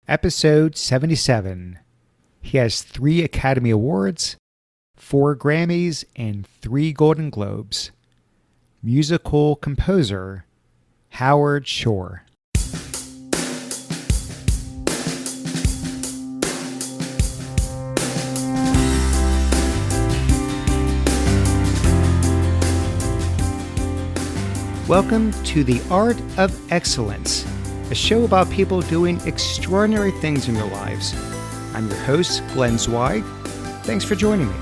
Episode 77. He has 3 Academy Awards, 4 Grammys, and 3 Golden Globes. Musical composer, Howard Shore. Welcome to The Art of Excellence, a show about people doing extraordinary things in their lives. I'm your host, Glenn Zweig. Thanks for joining me.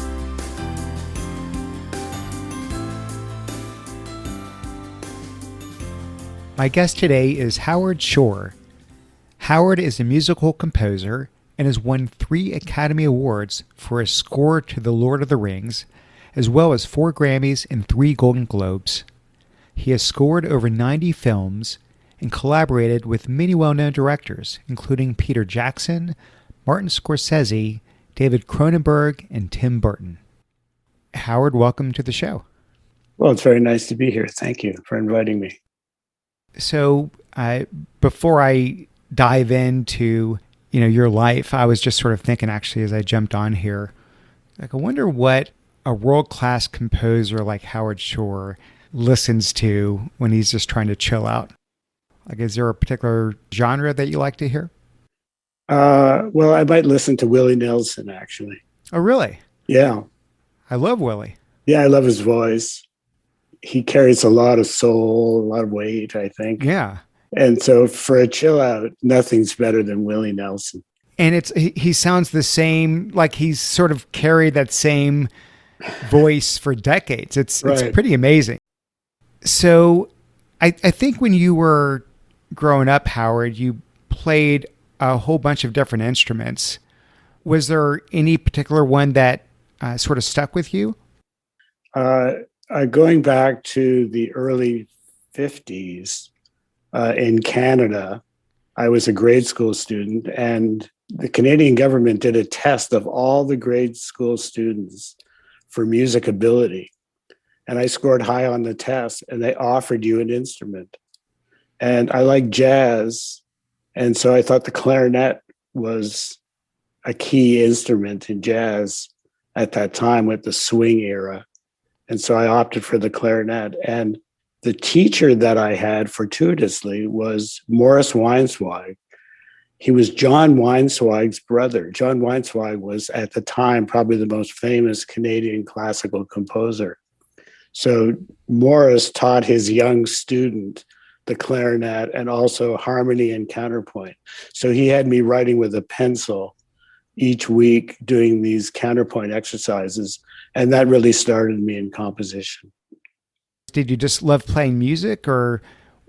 My guest today is Howard Shore. Howard is a musical composer and has won 3 Academy Awards for his score to The Lord of the Rings, as well as 4 Grammys and 3 Golden Globes. He has scored over 90 films and collaborated with many well-known directors, including Peter Jackson, Martin Scorsese, David Cronenberg, and Tim Burton. Howard, welcome to the show. Well, it's very nice to be here. Thank you for inviting me. So before I dive into your life, I was just sort of thinking, actually, as I jumped on here, I wonder what a world-class composer like Howard Shore listens to when he's just trying to chill out. Is there a particular genre that you like to hear? Well, I might listen to Willie Nelson, actually. Oh, really? Yeah. I love Willie. Yeah, I love his voice. He carries a lot of soul, a lot of weight, I think. Yeah. And so for a chill out, nothing's better than Willie Nelson. And he sounds the same, like he's sort of carried that same voice for decades. It's pretty amazing. So I think when you were growing up, Howard, you played a whole bunch of different instruments. Was there any particular one that sort of stuck with you? Going back to the early 50s in Canada, I was a grade school student, and the Canadian government did a test of all the grade school students for music ability. And I scored high on the test, and they offered you an instrument. And I like jazz, and so I thought the clarinet was a key instrument in jazz at that time with the swing era. And so I opted for the clarinet. And the teacher that I had fortuitously was Morris Weinswag. He was John Weinswag's brother. John Weinswag was, at the time, probably the most famous Canadian classical composer. So Morris taught his young student the clarinet and also harmony and counterpoint. So he had me writing with a pencil each week doing these counterpoint exercises. And that really started me in composition. Did you just love playing music, or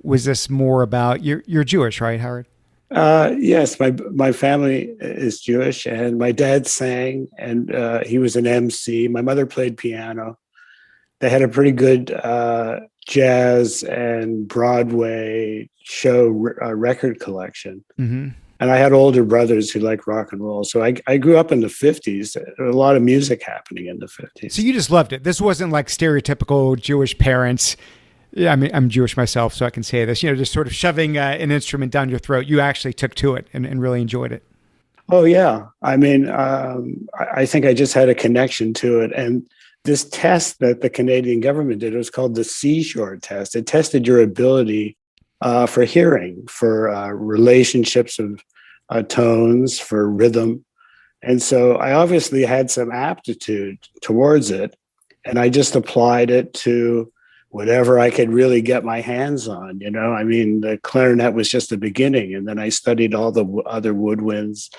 was this more about, you're Jewish, right, Howard? Yes, my family is Jewish, and my dad sang, and he was an MC. My mother played piano. They had a pretty good jazz and Broadway show record collection. Mm-hmm. And I had older brothers who liked rock and roll. So I grew up in the 50s. There was a lot of music happening in the 50s. So you just loved it. This wasn't like stereotypical Jewish parents. Yeah, I mean, I'm Jewish myself, so I can say this, just sort of shoving an instrument down your throat. You actually took to it and really enjoyed it. Oh, yeah. I mean, I think I just had a connection to it. And this test that the Canadian government did, it was called the Seashore test. It tested your ability for hearing, for relationships of tones, for rhythm. And so I obviously had some aptitude towards it. And I just applied it to whatever I could really get my hands on. I mean, the clarinet was just the beginning. And then I studied all the other woodwinds,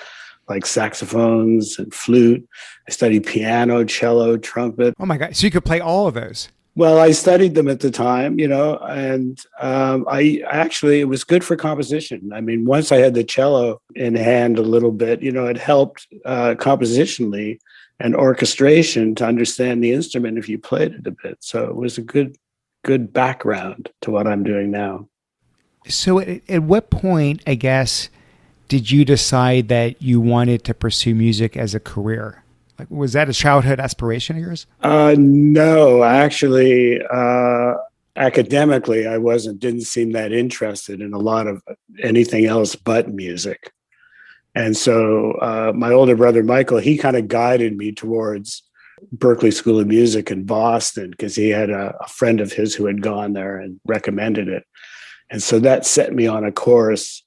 like saxophones and flute. I studied piano, cello, trumpet. Oh my God. So you could play all of those? Well, I studied them at the time, and I actually, it was good for composition. I mean, once I had the cello in hand a little bit, it helped compositionally and orchestration to understand the instrument if you played it a bit. So it was a good background to what I'm doing now. So at what point, I guess, did you decide that you wanted to pursue music as a career? Like, was that a childhood aspiration of yours? No, actually, academically, didn't seem that interested in a lot of anything else but music. And so my older brother, Michael, he kind of guided me towards Berklee School of Music in Boston because he had a friend of his who had gone there and recommended it. And so that set me on a course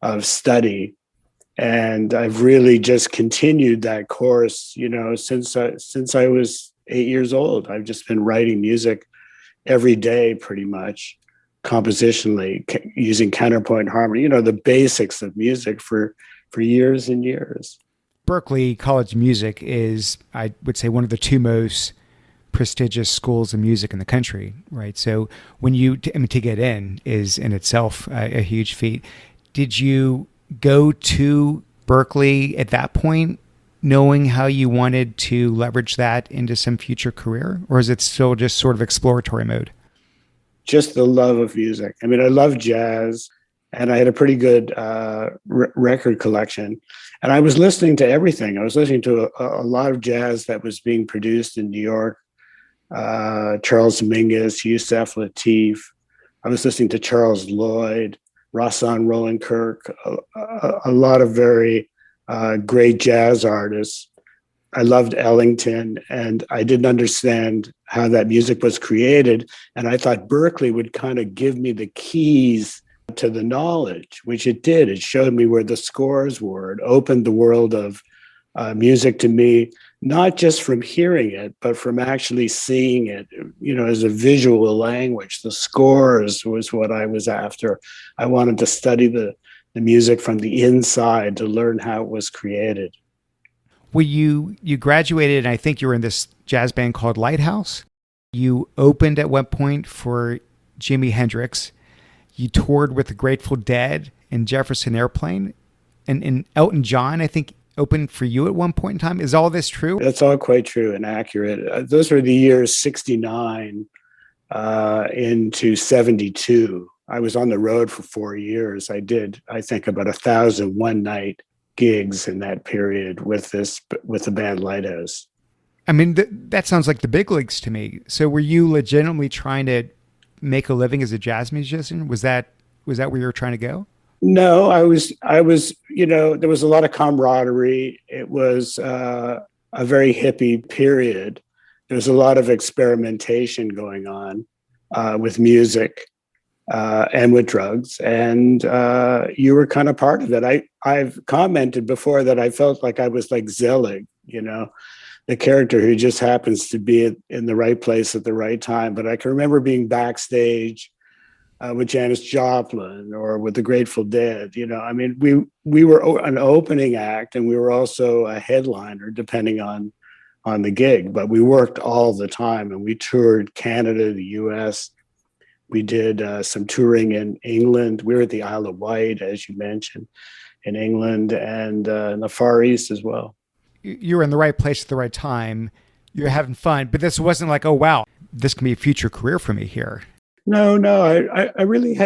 of study. And I've really just continued that course, since I was 8 years old. I've just been writing music every day, pretty much, compositionally, using counterpoint harmony, the basics of music for years and years. Berklee College of Music is, I would say, one of the two most prestigious schools of music in the country, right? So when to get in is in itself a huge feat. Did you go to Berklee at that point knowing how you wanted to leverage that into some future career, or is it still just sort of exploratory mode? Just the love of music. I mean, I love jazz, and I had a pretty good record collection. And I was listening to everything. I was listening to a lot of jazz that was being produced in New York. Charles Mingus, Yusef Lateef. I was listening to Charles Lloyd, Rahsaan Roland Kirk, a lot of very great jazz artists. I loved Ellington, and I didn't understand how that music was created. And I thought Berklee would kind of give me the keys to the knowledge, which it did. It showed me where the scores were. It opened the world of music to me, not just from hearing it, but from actually seeing it, as a visual language. The scores was what I was after. I wanted to study the music from the inside to learn how it was created. Well, you graduated, and I think you were in this jazz band called Lighthouse. You opened at one point for Jimi Hendrix. You toured with the Grateful Dead and Jefferson Airplane, and Elton John, I think, opened for you at one point in time. Is all this true? That's all quite true and accurate. Those were the years 69 into 72. I was on the road for 4 years. I did, I think, about 1,000 one-night gigs in that period with the band Lighthouse. I mean, that sounds like the big leagues to me. So were you legitimately trying to make a living as a jazz musician? Was that where you were trying to go? No, I was, there was a lot of camaraderie. It was a very hippie period. There was a lot of experimentation going on with music and with drugs. And you were kind of part of it. I've commented before that I felt like I was like Zelig, the character who just happens to be in the right place at the right time. But I can remember being backstage with Janis Joplin or with the Grateful Dead. I mean, we were an opening act, and we were also a headliner, depending on the gig. But we worked all the time, and we toured Canada, the U.S. We did some touring in England. We were at the Isle of Wight, as you mentioned, in England, and in the Far East as well. You were in the right place at the right time. You're having fun, but this wasn't like, oh, wow, this can be a future career for me here. No, I really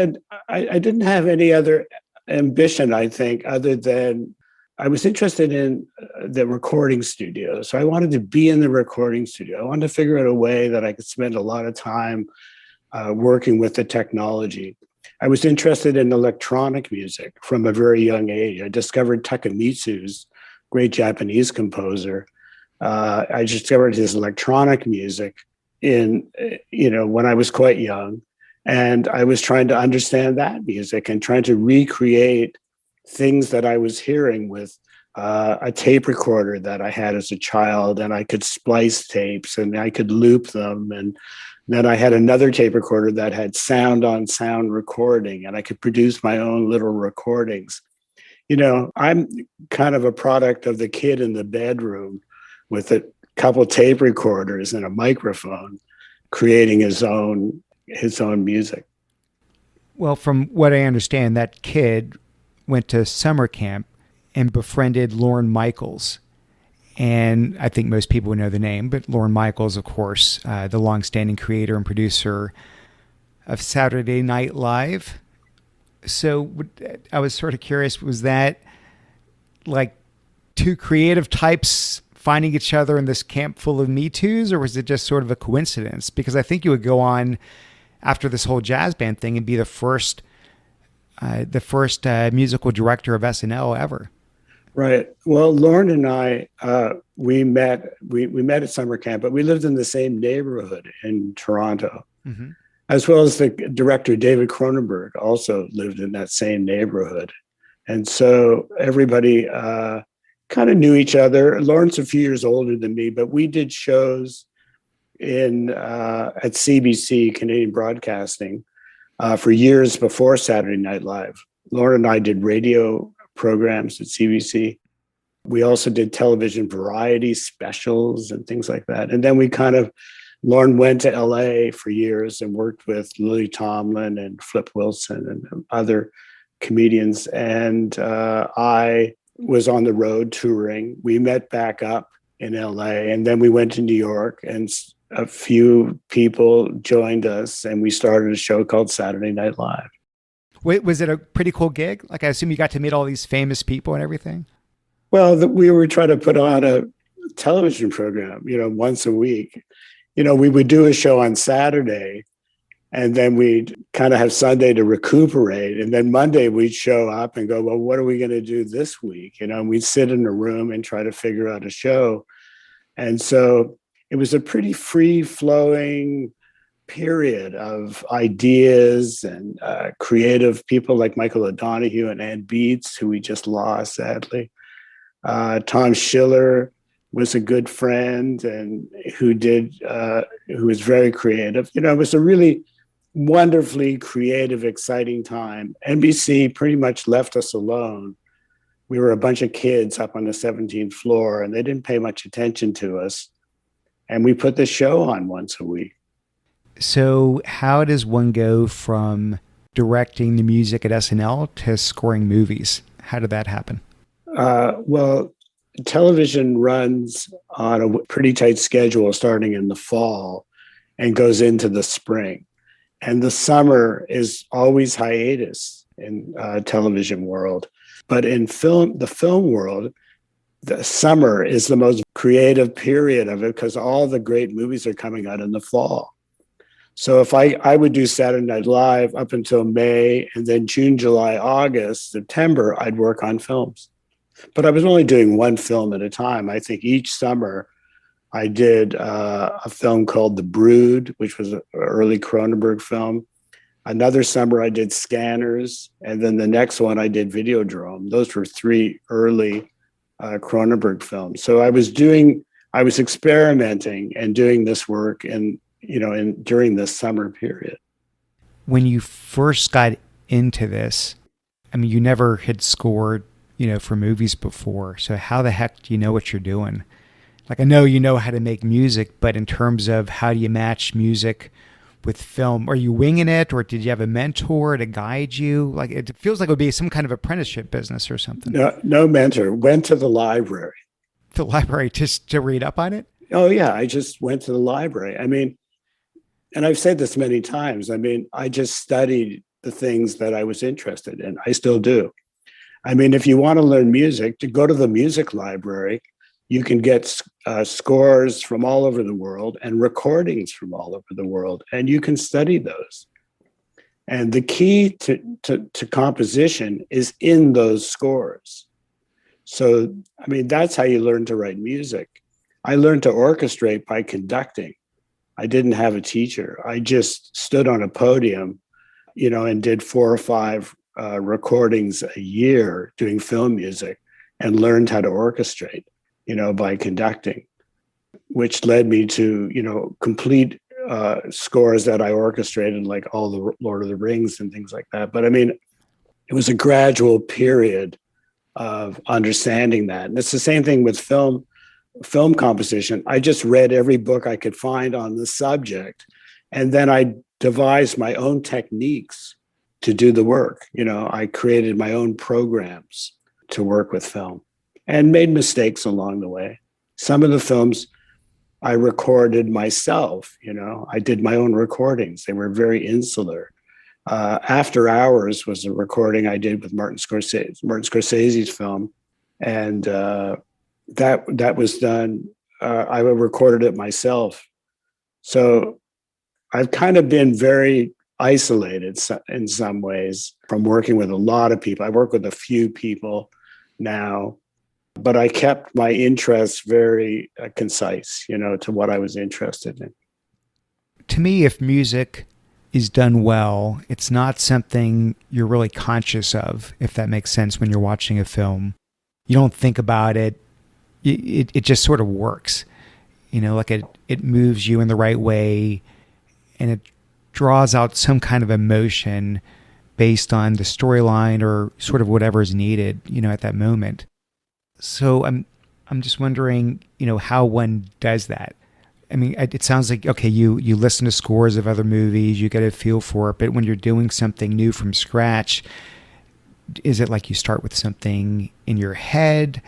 I didn't have any other ambition, I think, other than I was interested in the recording studio. So I wanted to be in the recording studio. I wanted to figure out a way that I could spend a lot of time working with the technology. I was interested in electronic music from a very young age. I discovered Takemitsu's great Japanese composer. I discovered his electronic music when I was quite young. And I was trying to understand that music and trying to recreate things that I was hearing with a tape recorder that I had as a child, and I could splice tapes and I could loop them. And then I had another tape recorder that had sound on sound recording, and I could produce my own little recordings. I'm kind of a product of the kid in the bedroom with a couple tape recorders and a microphone, creating his own music. Well, from what I understand, that kid went to summer camp and befriended Lorne Michaels. And I think most people know the name, but Lorne Michaels, of course, the longstanding creator and producer of Saturday Night Live. So I was sort of curious, was that like two creative types finding each other in this camp full of Me Too's, or was it just sort of a coincidence? Because I think you would go on after this whole jazz band thing and be the first musical director of SNL ever. Right. Well, Lauren and I, we met at summer camp, but we lived in the same neighborhood in Toronto, Hmm. as well as the director David Cronenberg also lived in that same neighborhood. And so everybody kind of knew each other. Lauren's a few years older than me, but we did shows in at CBC, Canadian Broadcasting, for years before Saturday Night Live. Lauren and I did radio programs at CBC. We also did television variety specials and things like that. And then Lauren went to LA for years and worked with Lily Tomlin and Flip Wilson and other comedians. And I was on the road touring. We met back up in LA, and then we went to New York, and a few people joined us, and we started a show called Saturday Night Live. Wait, was it a pretty cool gig? Like, I assume you got to meet all these famous people and everything. Well, we were trying to put on a television program, once a week. We would do a show on Saturday, and then we'd kind of have Sunday to recuperate. And then Monday we'd show up and go, well, what are we going to do this week? And we'd sit in a room and try to figure out a show. And so it was a pretty free flowing period of ideas and creative people like Michael O'Donoghue and Ann Beats, who we just lost, sadly. Tom Schiller was a good friend and who was very creative. It was a really wonderfully creative, exciting time. NBC pretty much left us alone. We were a bunch of kids up on the 17th floor, and they didn't pay much attention to us. And we put the show on once a week. So how does one go from directing the music at SNL to scoring movies? How did that happen? Well, television runs on a pretty tight schedule starting in the fall and goes into the spring. And the summer is always hiatus in television world. But in the film world, the summer is the most creative period of it because all the great movies are coming out in the fall. So if I would do Saturday Night Live up until May, and then June, July, August, September, I'd work on films. But I was only doing one film at a time. I think each summer I did a film called The Brood, which was an early Cronenberg film. Another summer I did Scanners. And then the next one I did Videodrome. Those were three early Cronenberg films. So I was experimenting and doing this work during this summer period. When you first got into this, I mean, you never had scored, for movies before. So how the heck do you know what you're doing? Like, I know you know how to make music, but in terms of how do you match music with film, are you winging it, or did you have a mentor to guide you? Like, it feels like it would be some kind of apprenticeship business or something. No mentor. Went to the library. The library just to read up on it? Oh, yeah. I just went to the library. I mean, and I've said this many times. I mean, I just studied the things that I was interested in. I still do. I mean, if you want to learn music, to go to the music library, you can get scores from all over the world and recordings from all over the world, and you can study those. And the key to composition is in those scores. So, I mean, that's how you learn to write music. I learned to orchestrate by conducting. I didn't have a teacher. I just stood on a podium, and did 4 or 5 recordings a year doing film music and learned how to orchestrate, by conducting, which led me to, complete scores that I orchestrated, like all the Lord of the Rings and things like that. But I mean, it was a gradual period of understanding that. And it's the same thing with film composition. I just read every book I could find on the subject, and then I devised my own techniques to do the work. I created my own programs to work with film and made mistakes along the way. Some of the films I recorded myself, I did my own recordings. They were very insular. After Hours was a recording I did with Martin Scorsese's film. And that was done. I recorded it myself. So I've kind of been very isolated in some ways from working with a lot of people. I work with a few people now, but I kept my interests very concise, to what I was interested in. To me, if music is done well, it's not something you're really conscious of, if that makes sense, when you're watching a film. You don't think about it. It just sort of works. Like it moves you in the right way, and it draws out some kind of emotion based on the storyline or sort of whatever is needed, at that moment. So I'm just wondering, how one does that. I mean, it sounds like, okay, you listen to scores of other movies, you get a feel for it, but when you're doing something new from scratch, is it like you start with something in your head?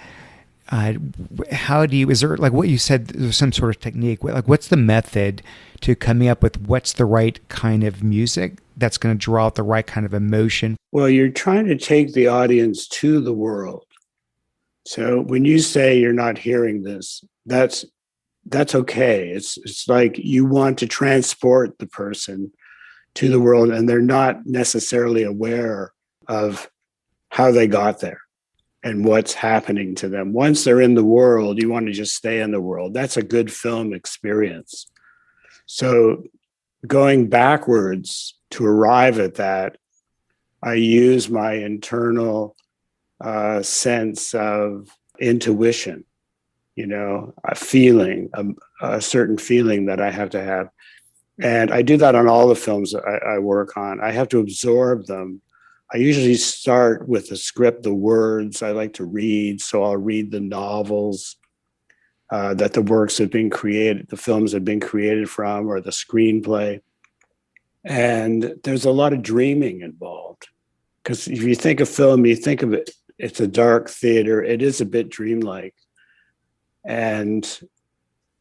Is there, like what you said, there's some sort of technique, like what's the method to coming up with what's the right kind of music that's going to draw out the right kind of emotion? Well, you're trying to take the audience to the world. So when you say you're not hearing this, that's okay. It's like you want to transport the person to the world, and they're not necessarily aware of how they got there and what's happening to them. Once they're in the world, you want to just stay in the world. That's a good film experience. So going backwards to arrive at that, I use my internal sense of intuition, a feeling, a certain feeling that I have to have. And I do that on all the films I work on. I have to absorb them. I usually start with the script, the words I like to read. So I'll read the novels that the works have been created, the films have been created from, or the screenplay. And there's a lot of dreaming involved. Because if you think of film, you think of it, it's a dark theater. It is a bit dreamlike. And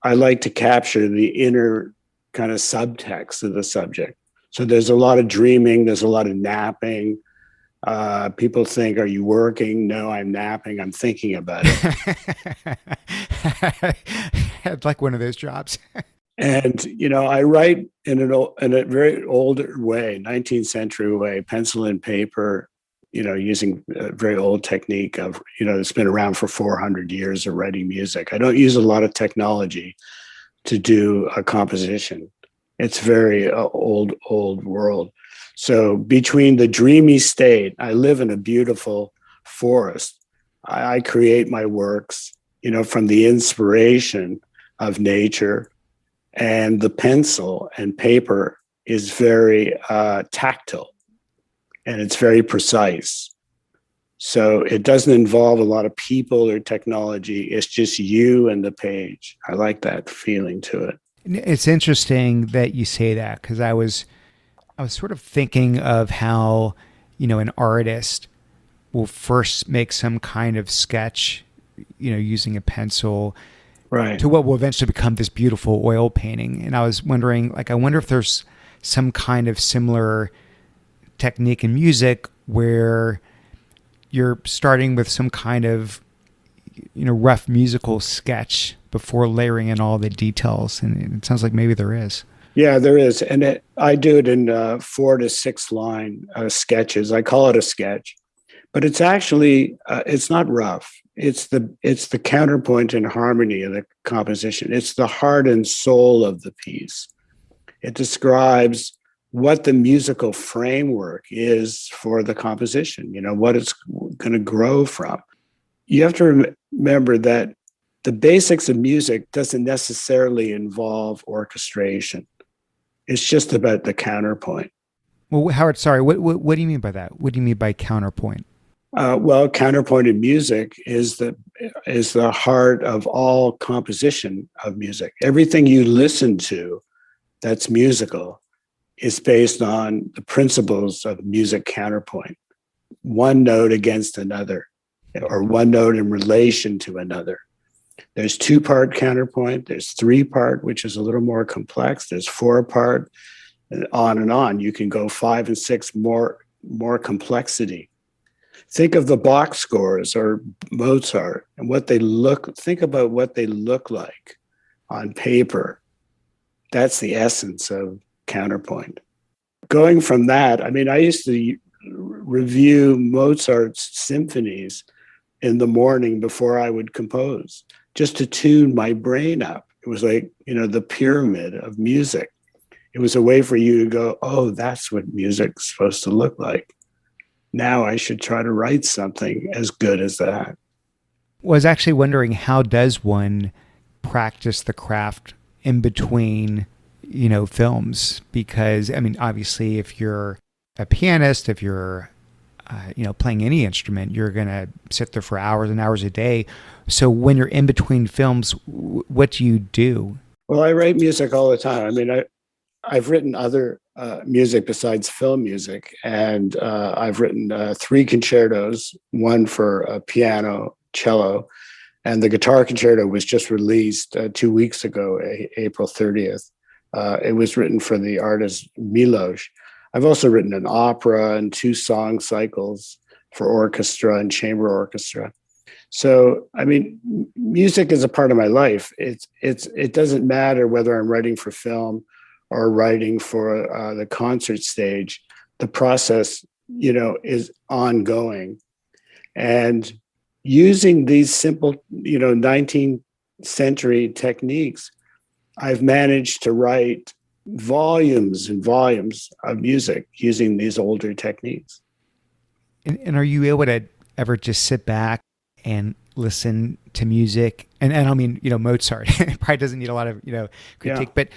I like to capture the inner kind of subtext of the subject. So there's a lot of dreaming. There's a lot of napping. People think, are you working? No, I'm napping. I'm thinking about it. I'd like one of those jobs. And, I write in a very older way, 19th century way, pencil and paper, using a very old technique of, it's been around for 400 years of writing music. I don't use a lot of technology to do a composition. It's very old world. So between the dreamy state, I live in a beautiful forest. I create my works, from the inspiration of nature, and the pencil and paper is very tactile. And it's very precise. So it doesn't involve a lot of people or technology. It's just you and the page. I like that feeling to it. It's interesting that you say that, because I was sort of thinking of how, an artist will first make some kind of sketch, using a pencil, right, to what will eventually become this beautiful oil painting. And I was wondering, I wonder if there's some kind of similar technique in music where you're starting with some kind of rough musical sketch before layering in all the details, and it sounds like maybe there is. Yeah, there is. And I do it in 4 to 6 line sketches. I call it a sketch, but it's actually it's not rough. It's the counterpoint and harmony of the composition. It's the heart and soul of the piece. It describes what the musical framework is for the composition, what it's going to grow from. You have to remember that the basics of music doesn't necessarily involve orchestration. It's just about the counterpoint. Well, Howard, sorry, what do you mean by that? What do you mean by counterpoint? Well, counterpoint in music is the heart of all composition of music. Everything you listen to that's musical is based on the principles of music counterpoint. One note against another, or one note in relation to another. There's 2-part counterpoint. There's 3-part, which is a little more complex. There's 4-part, and on and on. You can go 5 and 6 more complexity. Think of the Bach scores or Mozart and think about what they look like on paper. That's the essence of counterpoint. Going from that, I used to review Mozart's symphonies in the morning before I would compose, just to tune my brain up. It was like, the pyramid of music. It was a way for you to go, oh, that's what music's supposed to look like. Now I should try to write something as good as that. Was actually wondering, how does one practice the craft in between, films? Because, I mean, obviously, if you're a pianist, if you're, playing any instrument, you're going to sit there for hours and hours a day. So when you're in between films, what do you do? Well, I write music all the time. I mean, I've written other music besides film music, and I've written 3 concertos, one for piano, cello, and the guitar concerto was just released 2 weeks ago, April 30th. It was written for the artist Milos. I've also written an opera and 2 song cycles for orchestra and chamber orchestra. So, I mean, music is a part of my life. It doesn't matter whether I'm writing for film or writing for the concert stage. The process, is ongoing. And using these simple, 19th century techniques, I've managed to write volumes and volumes of music using these older techniques. And are you able to ever just sit back and listen to music? And I don't mean, Mozart probably doesn't need a lot of, critique, Yeah. but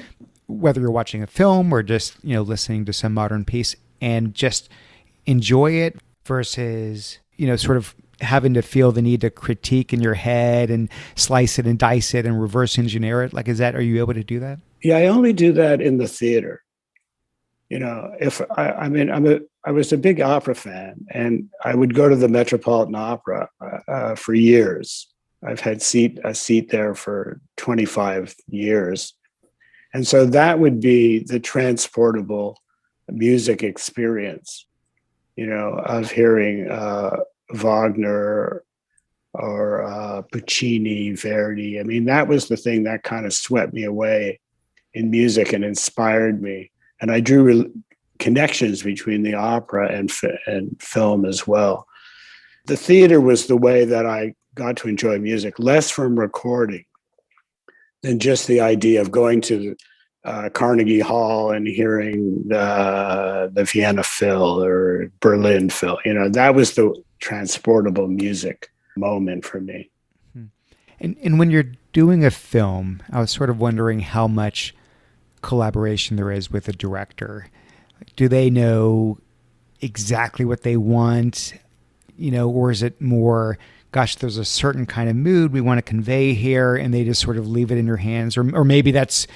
whether you're watching a film or just, listening to some modern piece and just enjoy it versus, sort of having to feel the need to critique in your head and slice it and dice it and reverse engineer it. Like, are you able to do that? Yeah, I only do that in the theater. If I was a big opera fan, and I would go to the Metropolitan Opera for years. I've had a seat there for 25 years. And so that would be the transportable music experience, of hearing Wagner or Puccini, Verdi. I mean, that was the thing that kind of swept me away in music and inspired me. And I drew connections between the opera and film as well. The theater was the way that I got to enjoy music, less from recording than just the idea of going to Carnegie Hall and hearing the Vienna Phil or Berlin Phil. That was the transportable music moment for me. And when you're doing a film, I was sort of wondering how much collaboration there is with a director. Do they know exactly what they want, or is it more, gosh, there's a certain kind of mood we want to convey here, and they just sort of leave it in your hands? Or maybe that's,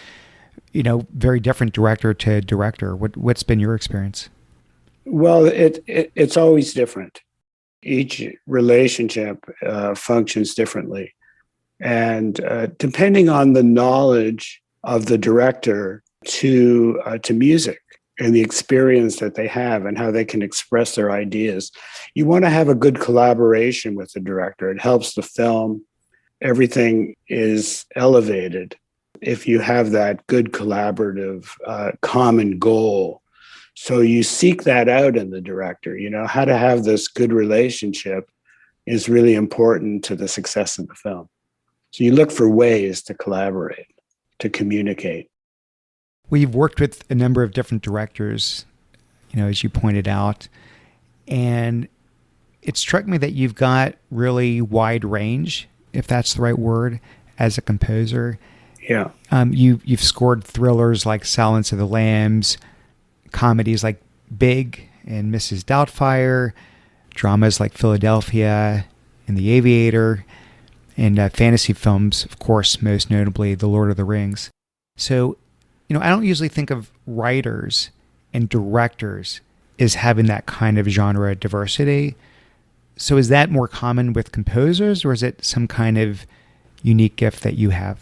very different director to director. What's been your experience? Well, it's always different. Each relationship functions differently. And depending on the knowledge of the director to music and the experience that they have and how they can express their ideas, you want to have a good collaboration with the director. It helps the film. Everything is elevated if you have that good collaborative common goal. So you seek that out in the director. How to have this good relationship is really important to the success of the film. So you look for ways to collaborate, to communicate. We've worked with a number of different directors, as you pointed out, and it struck me that you've got really wide range, if that's the right word, as a composer. Yeah. You've scored thrillers like Silence of the Lambs, comedies like Big and Mrs. Doubtfire, dramas like Philadelphia and The Aviator, and fantasy films, of course, most notably The Lord of the Rings. So, I don't usually think of writers and directors as having that kind of genre diversity. So is that more common with composers, or is it some kind of unique gift that you have?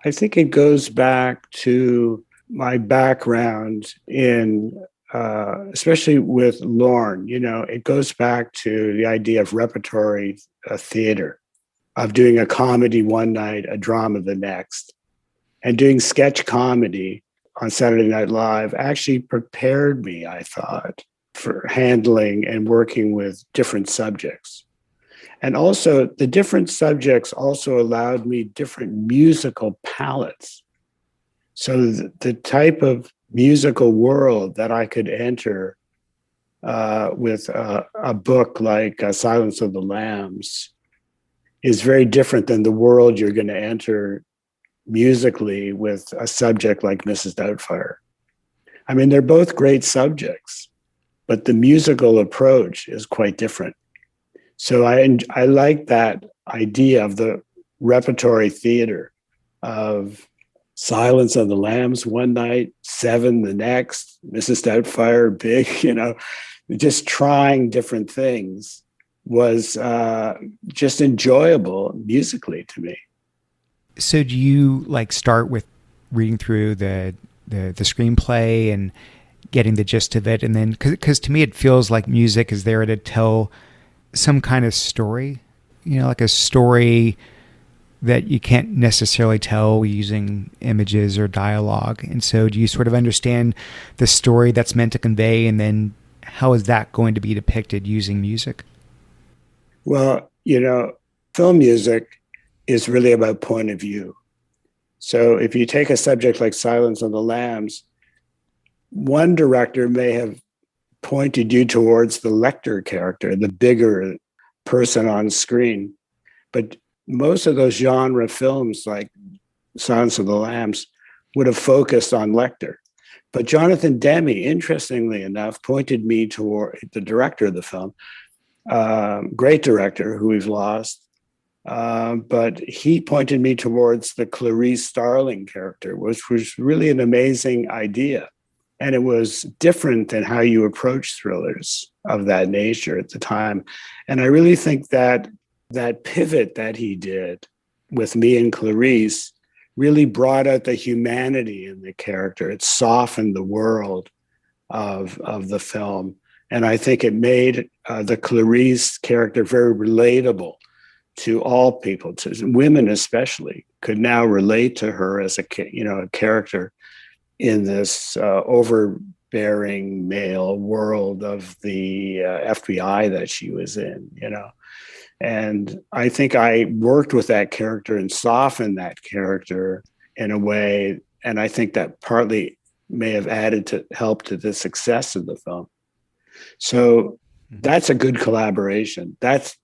I think it goes back to my background in, especially with Lorne, it goes back to the idea of repertory theater, of doing a comedy one night, a drama the next. And doing sketch comedy on Saturday Night Live actually prepared me, I thought, for handling and working with different subjects. And also the different subjects also allowed me different musical palettes. So the type of musical world that I could enter with a book like Silence of the Lambs is very different than the world you're going to enter musically with a subject like Mrs. Doubtfire. I mean, they're both great subjects, but the musical approach is quite different. So I like that idea of the repertory theater of Silence of the Lambs one night, Seven the next, Mrs. Doubtfire, Big, just trying different things was just enjoyable musically to me. So do you like start with reading through the screenplay and getting the gist of it, and then because to me it feels like music is there to tell some kind of story, like a story that you can't necessarily tell using images or dialogue. And so do you sort of understand the story that's meant to convey, and then how is that going to be depicted using music? Well, film music is really about point of view. So if you take a subject like Silence of the Lambs, one director may have pointed you towards the lector character, the bigger person on screen. But most of those genre films like Silence of the Lambs would have focused on Lecter. But Jonathan Demme, interestingly enough, pointed me toward the director of the film, great director who we've lost. But he pointed me towards the Clarice Starling character, which was really an amazing idea. And it was different than how you approach thrillers of that nature at the time. And I really think that pivot that he did with me and Clarice really brought out the humanity in the character. It softened the world of the film. And I think it made the Clarice character very relatable to all people, to women especially, could now relate to her as a character in this overbearing male world of the FBI that she was in, And I think I worked with that character and softened that character in a way, and I think that partly may have helped to the success of the film. So that's a good collaboration. That's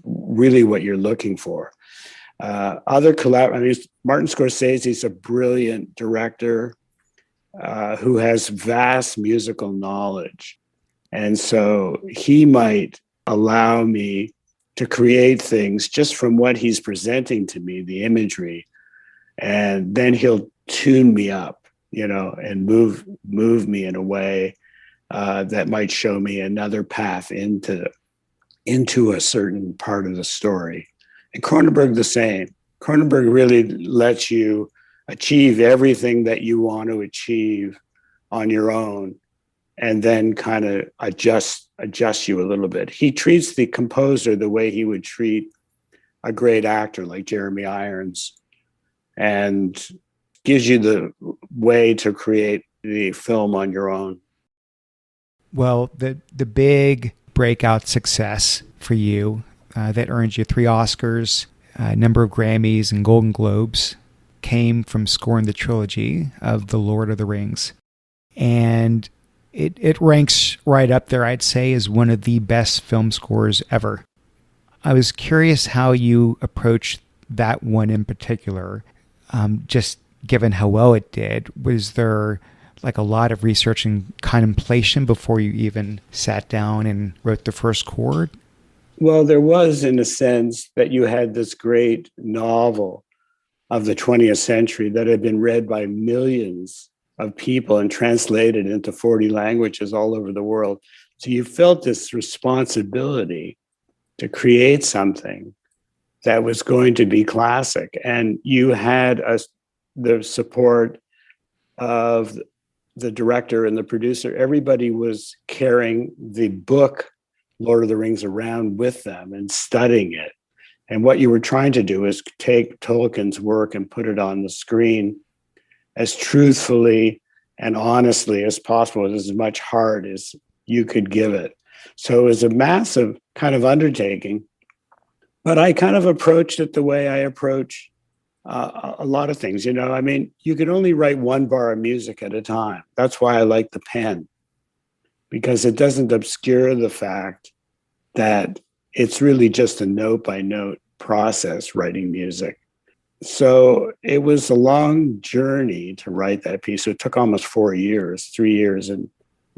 really what you're looking for. Martin Scorsese is a brilliant director who has vast musical knowledge. And so he might allow me to create things just from what he's presenting to me, the imagery, and then he'll tune me up, and move me in a way that might show me another path into a certain part of the story. And Cronenberg the same. Cronenberg really lets you achieve everything that you want to achieve on your own, and then kind of adjust you a little bit. He treats the composer the way he would treat a great actor like Jeremy Irons, and gives you the way to create the film on your own. Well, the big breakout success for you that earned you 3 Oscars, a number of Grammys and Golden Globes, came from scoring the trilogy of The Lord of the Rings. And it ranks right up there, I'd say, as one of the best film scores ever. I was curious how you approached that one in particular, just given how well it did. Was there like a lot of research and contemplation before you even sat down and wrote the first chord? Well, there was, in a sense, that you had this great novel of the 20th century that had been read by millions of people and translated into 40 languages all over the world. So you felt this responsibility to create something that was going to be classic. And you had the support of the director and the producer. Everybody was carrying the book Lord of the Rings around with them and studying it. And what you were trying to do is take Tolkien's work and put it on the screen as truthfully and honestly as possible, with as much heart as you could give it. So it was a massive kind of undertaking, But I kind of approached it the way I approach a lot of things. I mean, you can only write one bar of music at a time. That's why I like the pen, because it doesn't obscure the fact that it's really just a note by note process writing music. So it was a long journey to write that piece. So it took almost 4 years, 3 years and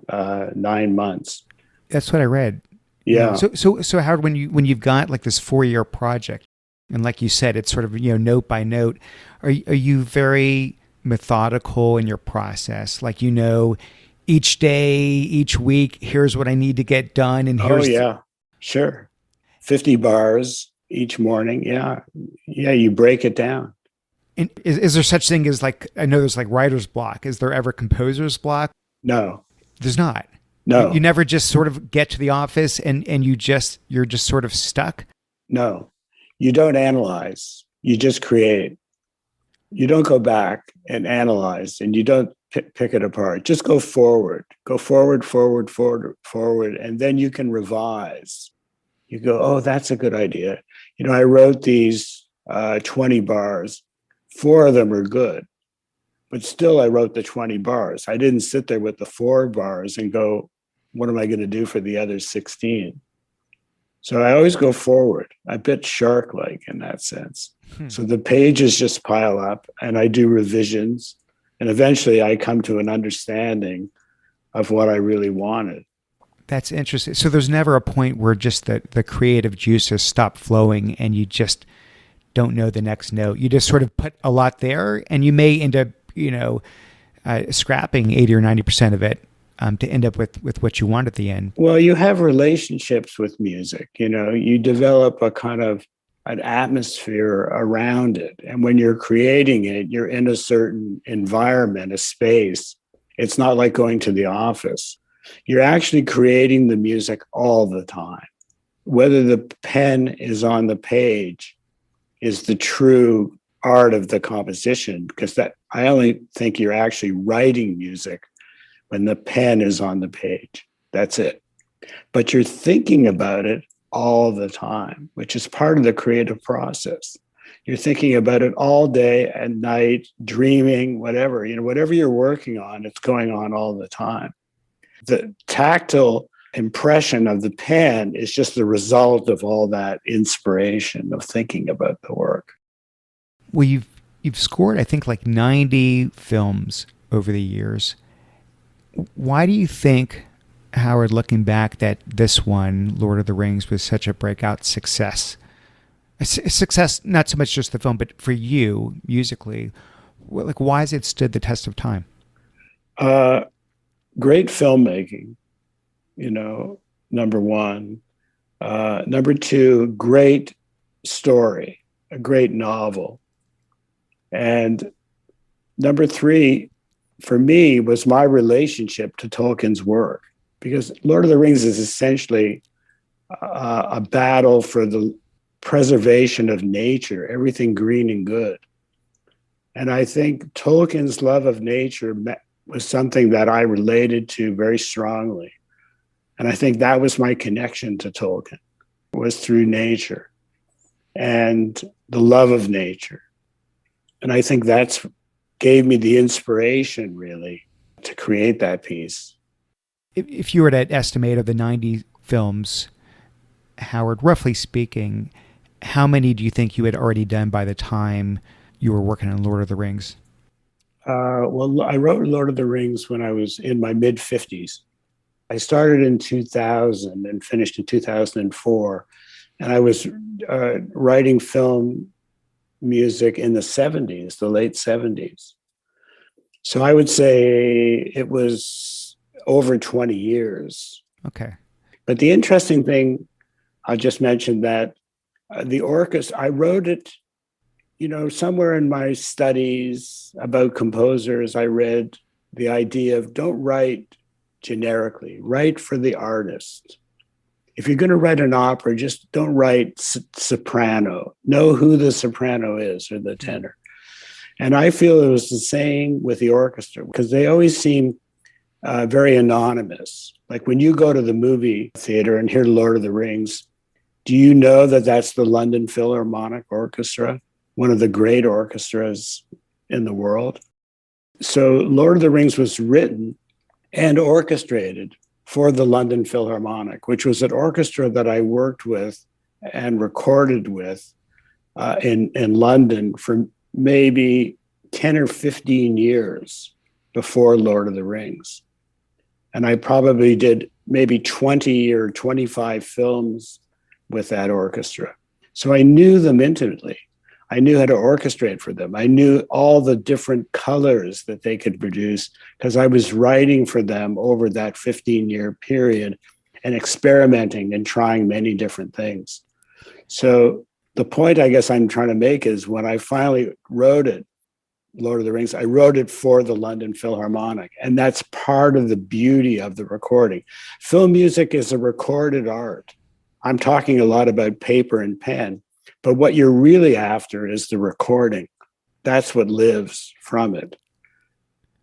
9 months. That's what I read. Yeah. So Howard, when you've got like this 4-year project, and like you said, it's sort of, note by note, are you very methodical in your process? Like, each day, each week, here's what I need to get done, and here's sure, 50 bars each morning. Yeah, you break it down. And is there such thing as, like, I know there's like writer's block. Is there ever composer's block? No, there's not. No, you never just sort of get to the office and you're just sort of stuck. No, you don't analyze. You just create. You don't go back and analyze, and you don't pick it apart. Just go forward, forward, and then you can revise. You go, oh, that's a good idea. I wrote these 20 bars. 4 of them are good, but still I wrote the 20 bars. I didn't sit there with the 4 bars and go, what am I going to do for the other 16? So I always go forward, a bit shark-like in that sense. So the pages just pile up, and I do revisions, and eventually I come to an understanding of what I really wanted. That's interesting. So there's never a point where just the creative juices stop flowing and you just don't know the next note. You just sort of put a lot there, and you may end up, scrapping 80 or 90% of it to end up with what you want at the end. Well, you have relationships with music. You develop a kind of an atmosphere around it. And when you're creating it, you're in a certain environment, a space. It's not like going to the office. You're actually creating the music all the time. Whether the pen is on the page is the true art of the composition, because I only think you're actually writing music when the pen is on the page. That's it. But you're thinking about it all the time, which is part of the creative process. You're thinking about it all day and night, dreaming, whatever. Whatever you're working on, it's going on all the time. The tactile impression of the pen is just the result of all that inspiration of thinking about the work. Well, you've scored, I think, like 90 films over the years. Why do you think, Howard, looking back, that this one, Lord of the Rings, was such a breakout success? A success, not so much just the film, but for you, musically, like, why has it stood the test of time? Great filmmaking, number one. Number two, great story, a great novel. And number three, for me, was my relationship to Tolkien's work, because Lord of the Rings is essentially a battle for the preservation of nature, everything green and good. And I think Tolkien's love of nature was something that I related to very strongly. And I think that was my connection to Tolkien, was through nature and the love of nature. And I think that's gave me the inspiration, really, to create that piece. If you were to estimate of the 90 films, Howard, roughly speaking, how many do you think you had already done by the time you were working on Lord of the Rings? Well, I wrote Lord of the Rings when I was in my mid-50s. I started in 2000 and finished in 2004. And I was writing film music in the 70s, the late 70s. So I would say it was over 20 years. Okay. But the interesting thing, I just mentioned that the orchestra, I wrote it, somewhere in my studies about composers, I read the idea of don't write generically, write for the artist. If you're going to write an opera, just don't write soprano. Know who the soprano is or the tenor. And I feel it was the same with the orchestra, because they always seem very anonymous. Like when you go to the movie theater and hear Lord of the Rings, Do you know that that's the London Philharmonic Orchestra, one of the great orchestras in the world? So Lord of the Rings was written and orchestrated for the London Philharmonic, which was an orchestra that I worked with and recorded with in London for maybe 10 or 15 years before Lord of the Rings. And I probably did maybe 20 or 25 films with that orchestra. So I knew them intimately. I knew how to orchestrate for them. I knew all the different colors that they could produce because I was writing for them over that 15-year period and experimenting and trying many different things. So the point I guess I'm trying to make is when I finally wrote it, Lord of the Rings, I wrote it for the London Philharmonic. And that's part of the beauty of the recording. Film music is a recorded art. I'm talking a lot about paper and pen, but what you're really after is the recording. That's what lives from it.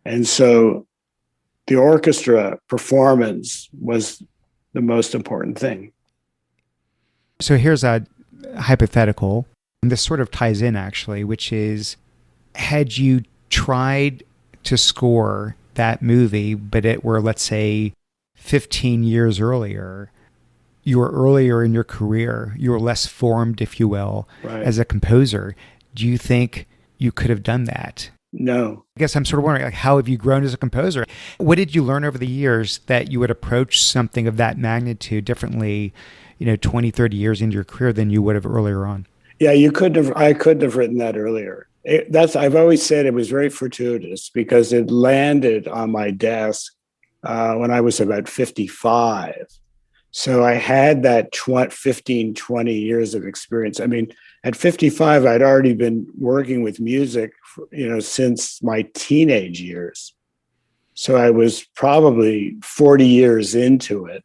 And so the orchestra performance was the most important thing. So here's a hypothetical, and this sort of ties in actually, which is, had you tried to score that movie, but it were, let's say, 15 years earlier, you were earlier in your career, you were less formed, if you will, Right. as a composer, do you think you could have done that? No. I guess I'm sort of wondering, like, how have you grown as a composer? What did you learn over the years that you would approach something of that magnitude differently, 20, 30 years into your career than you would have earlier on? Yeah, I couldn't have written that earlier. I've always said it was very fortuitous because it landed on my desk when I was about 55. So I had that 15, 20 years of experience. I mean, at 55, I'd already been working with music, since my teenage years. So I was probably 40 years into it,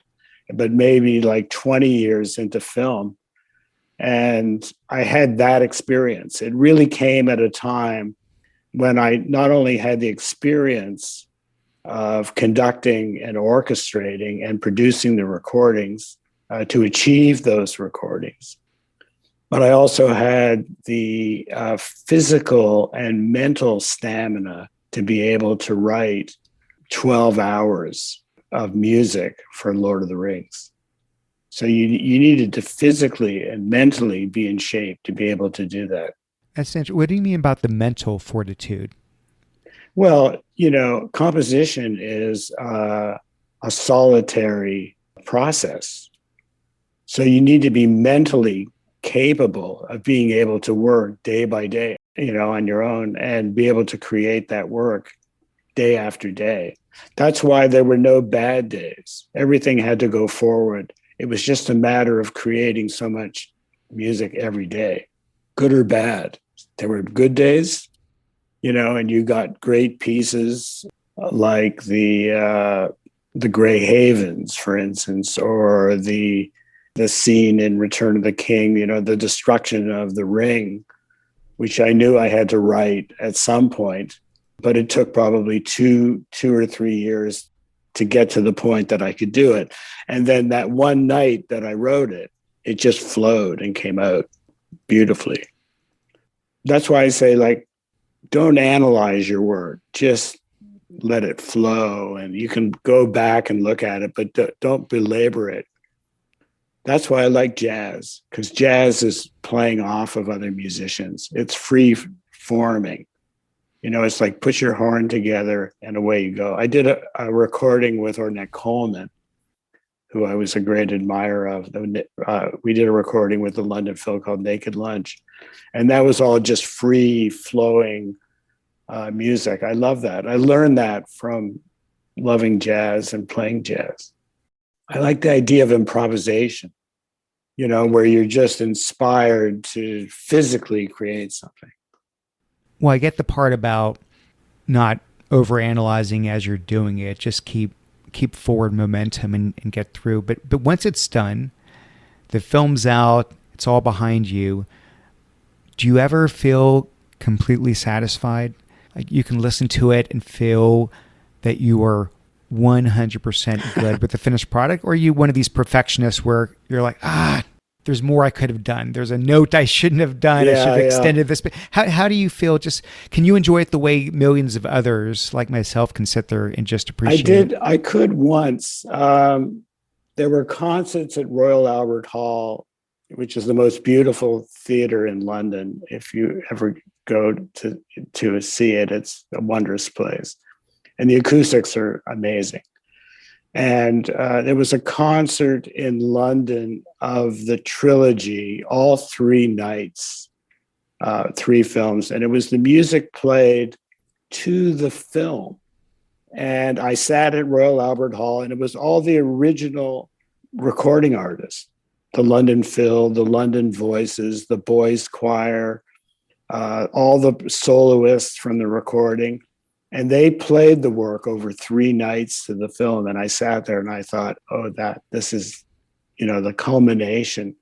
but maybe like 20 years into film. And I had that experience. It really came at a time when I not only had the experience of conducting and orchestrating and producing the recordings to achieve those recordings, but I also had the physical and mental stamina to be able to write 12 hours of music for Lord of the Rings. So you needed to physically and mentally be in shape to be able to do that. That's interesting. What do you mean about the mental fortitude? Well, composition is a solitary process. So you need to be mentally capable of being able to work day by day, on your own and be able to create that work day after day. That's why there were no bad days. Everything had to go forward. It was just a matter of creating so much music every day, good or bad. There were good days, and you got great pieces like the Grey Havens, for instance, or the scene in Return of the King, the destruction of the ring, which I knew I had to write at some point, but it took probably two or 3 years to get to the point that I could do it. And then that one night that I wrote it, it just flowed and came out beautifully. That's why I say, don't analyze your work, just let it flow. And you can go back and look at it, but don't belabor it. That's why I like jazz, because jazz is playing off of other musicians. It's free forming. It's like put your horn together and away you go. I did a recording with Ornette Coleman, who I was a great admirer of. We did a recording with the London Phil called Naked Lunch. And that was all just free flowing music. I love that. I learned that from loving jazz and playing jazz. I like the idea of improvisation, where you're just inspired to physically create something. Well, I get the part about not overanalyzing as you're doing it. Just keep forward momentum and get through. But once it's done, the film's out, it's all behind you. Do you ever feel completely satisfied? Like you can listen to it and feel that you are 100% good with the finished product? Or are you one of these perfectionists where you're like, there's more I could have done. There's a note I shouldn't have done. I should have extended this. But how do you feel? Just can you enjoy it the way millions of others like myself can sit there and just appreciate it? I could once. There were concerts at Royal Albert Hall, which is the most beautiful theater in London. If you ever go to see it, it's a wondrous place. And the acoustics are amazing. And there was a concert in London of the trilogy, all 3 nights, 3 films. And it was the music played to the film. And I sat at Royal Albert Hall, and it was all the original recording artists, the London Phil, the London Voices, the Boys Choir, all the soloists from the recording. And they played the work over 3 nights to the film. And I sat there and I thought, oh, this is, the culmination.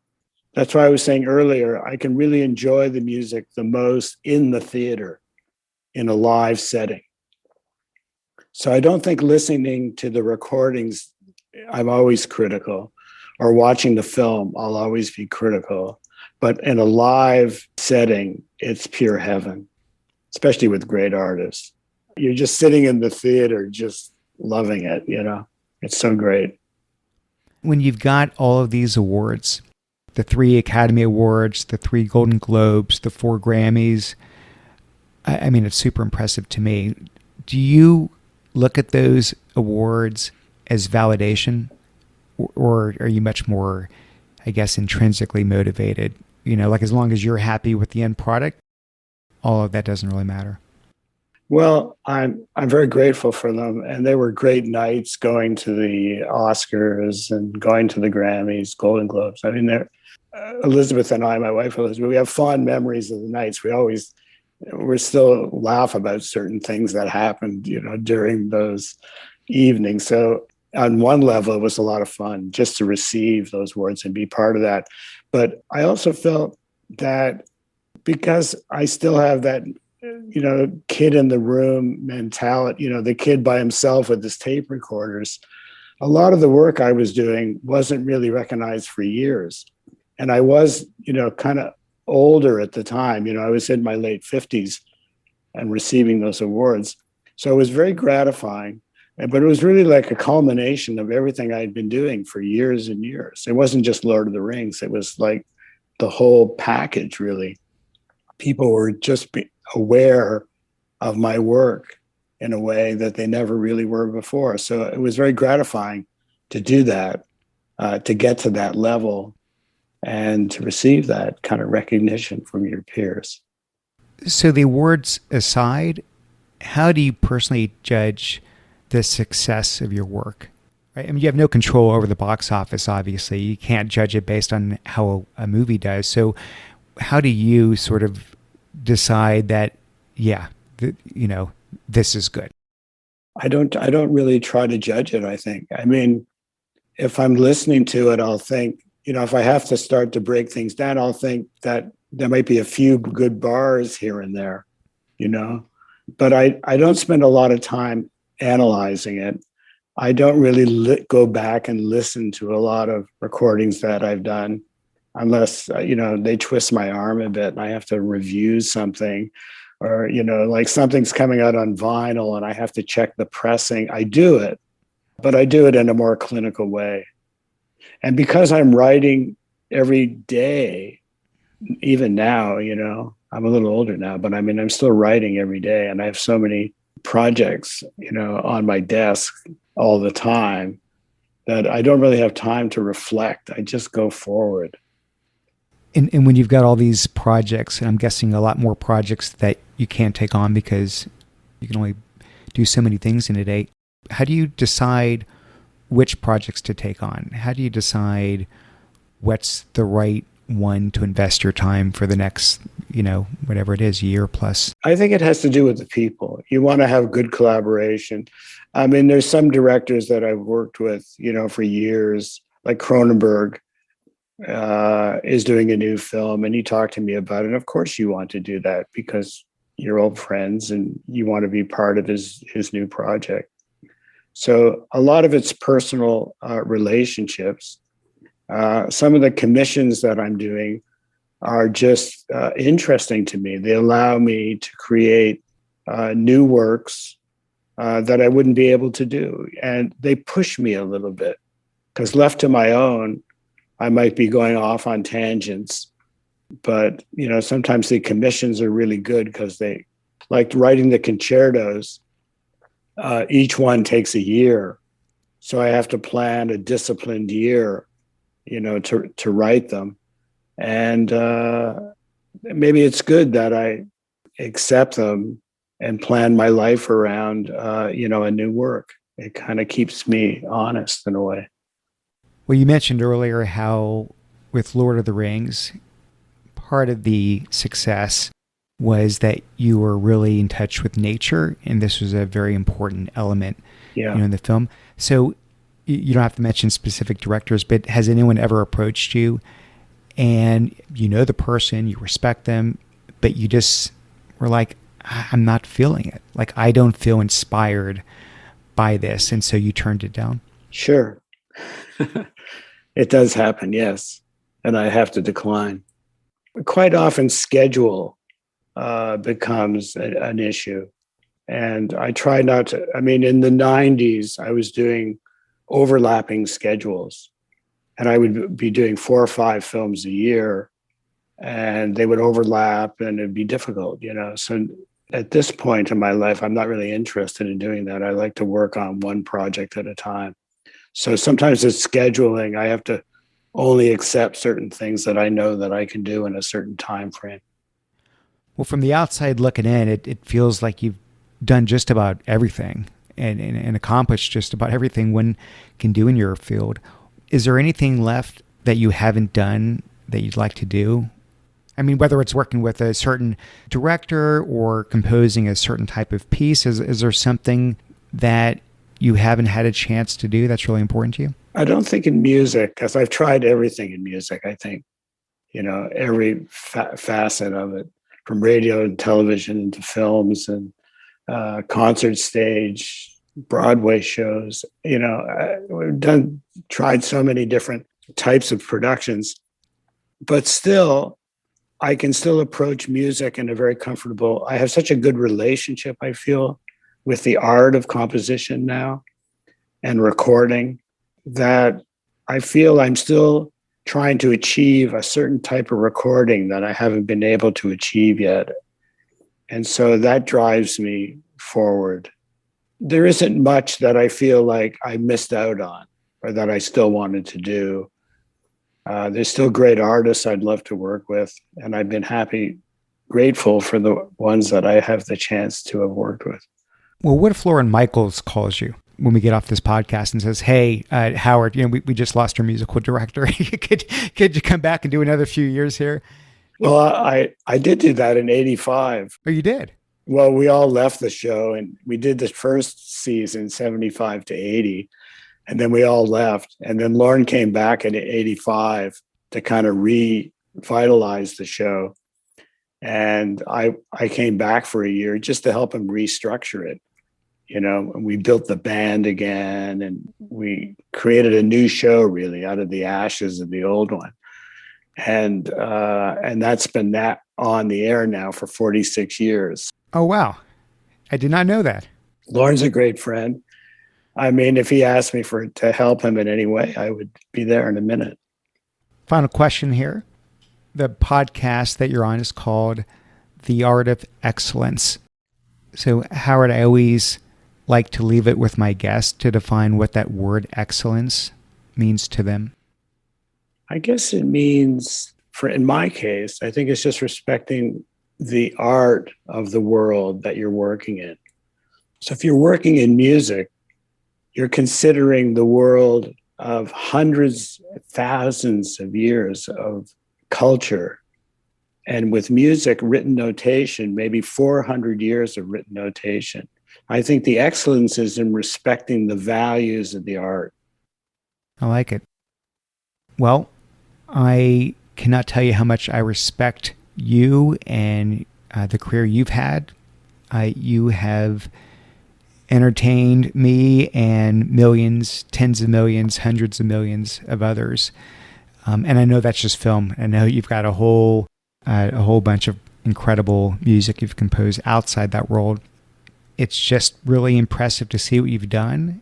That's why I was saying earlier, I can really enjoy the music the most in the theater, in a live setting. So I don't think listening to the recordings, I'm always critical, or watching the film, I'll always be critical. But in a live setting, it's pure heaven, especially with great artists. You're just sitting in the theater, just loving it, It's so great. When you've got all of these awards, the 3 Academy Awards, the 3 Golden Globes, the 4 Grammys, I mean, it's super impressive to me. Do you look at those awards as validation, or are you much more, I guess, intrinsically motivated? Like as long as you're happy with the end product, all of that doesn't really matter. Well, I'm very grateful for them, and they were great nights going to the Oscars and going to the Grammys, Golden Globes. I mean, Elizabeth and I, my wife Elizabeth, we have fond memories of the nights. We're still laugh about certain things that happened, during those evenings. So on one level, it was a lot of fun just to receive those awards and be part of that. But I also felt that because I still have that, kid in the room mentality, the kid by himself with his tape recorders, a lot of the work I was doing wasn't really recognized for years. And I was, kind of older at the time. I was in my late 50s and receiving those awards. So it was very gratifying, but it was really like a culmination of everything I'd been doing for years and years. It wasn't just Lord of the Rings. It was like the whole package, really. People were just aware of my work in a way that they never really were before. So it was very gratifying to do that, to get to that level and to receive that kind of recognition from your peers. So the awards aside, how do you personally judge the success of your work? Right? I mean, you have no control over the box office, obviously. You can't judge it based on how a movie does. So how do you sort of decide that, this is good? I don't really try to judge it, I think. I mean, if I'm listening to it, I'll think, if I have to start to break things down, I'll think that there might be a few good bars here and there, but I don't spend a lot of time analyzing it. I don't really go back and listen to a lot of recordings that I've done unless, they twist my arm a bit and I have to review something, or, like something's coming out on vinyl and I have to check the pressing. I do it, but I do it in a more clinical way. And because I'm writing every day, even now, I'm a little older now, but I mean, I'm still writing every day, and I have so many projects, on my desk all the time that I don't really have time to reflect. I just go forward. And when you've got all these projects, and I'm guessing a lot more projects that you can't take on because you can only do so many things in a day, how do you decide which projects to take on? How do you decide what's the right one to invest your time for the next, whatever it is, year plus? I think it has to do with the people. You want to have good collaboration. I mean, there's some directors that I've worked with, for years, like Cronenberg is doing a new film, and he talked to me about it. And of course you want to do that because you're old friends and you want to be part of his new project. So a lot of it's personal relationships. Some of the commissions that I'm doing are just interesting to me. They allow me to create new works that I wouldn't be able to do. And they push me a little bit because left to my own, I might be going off on tangents. But, sometimes the commissions are really good because they, like writing the concertos, each one takes a year. So I have to plan a disciplined year, to write them. And maybe it's good that I accept them and plan my life around, a new work. It kind of keeps me honest in a way. Well, you mentioned earlier how with Lord of the Rings, part of the success was that you were really in touch with nature, and this was a very important element, in the film. So you don't have to mention specific directors, but has anyone ever approached you and the person, you respect them, but you just were like, I'm not feeling it. Like, I don't feel inspired by this. And so you turned it down? Sure. It does happen, yes. And I have to decline. Quite often schedule becomes an issue. And I try not to, in the 90s, I was doing overlapping schedules. And I would be doing 4 or 5 films a year, and they would overlap and it'd be difficult, So at this point in my life, I'm not really interested in doing that. I like to work on one project at a time. So sometimes it's scheduling. I have to only accept certain things that I know that I can do in a certain time frame. Well, from the outside looking in, it feels like you've done just about everything and accomplished just about everything one can do in your field. Is there anything left that you haven't done that you'd like to do? Whether it's working with a certain director or composing a certain type of piece, is there something that you haven't had a chance to do that's really important to you? I don't think in music, because I've tried everything in music, I think, every facet of it, from radio and television into films and concert stage, Broadway shows. We've tried so many different types of productions, but still, I can still approach music in a very comfortable. I have such a good relationship, I feel, with the art of composition now and recording, that I feel I'm still trying to achieve a certain type of recording that I haven't been able to achieve yet. And so that drives me forward. There isn't much that I feel like I missed out on or that I still wanted to do. There's still great artists I'd love to work with, and I've been grateful for the ones that I have the chance to have worked with. Well, what if Lauren Michaels calls you when we get off this podcast and says, hey, Howard, we just lost our musical director. could you come back and do another few years here? Well, I did do that in 85. Oh, you did? Well, we all left the show, and we did the first season, 75 to 80, and then we all left. And then Lauren came back in 85 to kind of revitalize the show. And I came back for a year just to help him restructure it. And we built the band again, and we created a new show really out of the ashes of the old one. And that's been on the air now for 46 years. Oh, wow. I did not know that. Lauren's a great friend. If he asked me to help him in any way, I would be there in a minute. Final question here. The podcast that you're on is called The Art of Excellence. So, Howard, I always like to leave it with my guests to define what that word excellence means to them. I guess it means, in my case, I think it's just respecting the art of the world that you're working in. So if you're working in music, you're considering the world of hundreds, thousands of years of culture. And with music, written notation, maybe 400 years of written notation. I think the excellence is in respecting the values of the art. I like it. Well, I cannot tell you how much I respect you and the career you've had. You have entertained me and millions, tens of millions, hundreds of millions of others And I know that's just film. I know you've got a whole bunch of incredible music you've composed outside that world. It's just really impressive to see what you've done.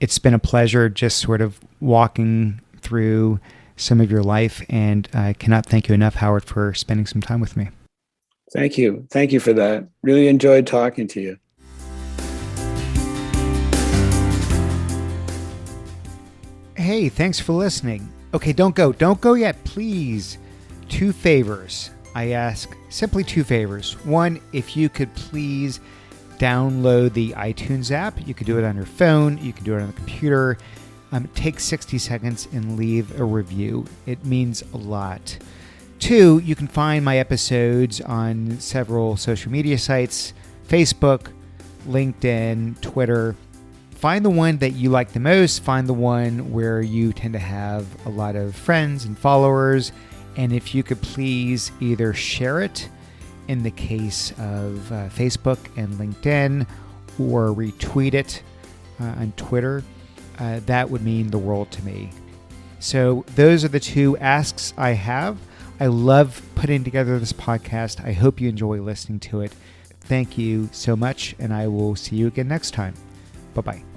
It's been a pleasure just sort of walking through some of your life, and I cannot thank you enough, Howard, for spending some time with me. Thank you. Thank you for that. Really enjoyed talking to you. Hey, thanks for listening. Okay, don't go yet, please. 2 favors. I ask simply 2 favors. One, if you could please download the iTunes app. You could do it on your phone. You can do it on the computer. Take 60 seconds and leave a review. It means a lot. 2, you can find my episodes on several social media sites, Facebook, LinkedIn, Twitter. Find the one that you like the most. Find the one where you tend to have a lot of friends and followers. And if you could please either share it in the case of Facebook and LinkedIn, or retweet it on Twitter, that would mean the world to me. So those are the 2 asks I have. I love putting together this podcast. I hope you enjoy listening to it. Thank you so much, and I will see you again next time. Bye-bye.